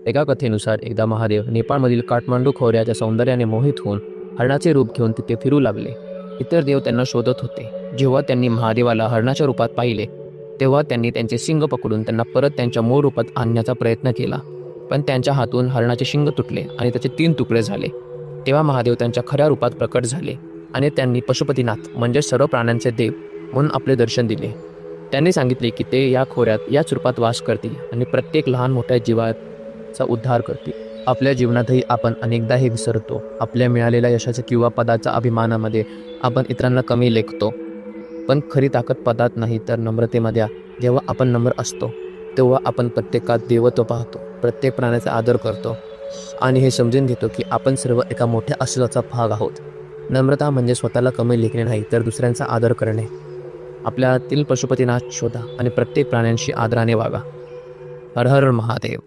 एका कथेनुसार एकदा महादेव नेपाळमधील काठमांडू खोऱ्याच्या सौंदर्याने मोहित होऊन हरणाचे रूप घेऊन तिथे फिरू लागले. इतर देव त्यांना शोधत होते. जेव्हा त्यांनी महादेवाला हरणाच्या रूपात पाहिले तेव्हा त्यांनी त्यांचे शिंग पकडून त्यांना परत त्यांच्या मूळ रूपात आणण्याचा प्रयत्न केला. पण त्यांच्या हातून हरणाचे शिंग तुटले आणि त्याचे 3 तुकडे झाले. तेव्हा महादेव त्यांच्या खऱ्या रूपात प्रकट झाले आणि त्यांनी पशुपतीनाथ म्हणजे सर्व प्राण्यांचे देव म्हणून आपले दर्शन दिले. त्यांनी सांगितले की ते या खोऱ्यात याच रूपात वास करतील आणि प्रत्येक लहान मोठ्या जीवाचा उद्धार करतील. आपल्या जीवनातही आपण अनेकदा हे विसरतो. आपल्या मिळालेल्या यशाच्या किंवा पदाच्या अभिमानामध्ये आपण इतरांना कमी लेखतो. पण खरी ताकद पदात नाही तर नम्रतेमध्ये आहे. जेव्हा आपण नम्र असतो तेव्हा आपण प्रत्येकात देवत्व पाहतो, प्रत्येक प्राण्याचा आदर करतो आणि हे समजून घेतो की आपण सर्व एका मोठ्या अस्तित्वाचा भाग आहोत. नम्रता म्हणजे स्वतःला कमी लेखणे नाही तर दुसऱ्यांचा आदर करणे. आपल्यातील पशुपतीनाथ शोधा आणि प्रत्येक प्राण्यांशी आदराने वागा. हर हर महादेव.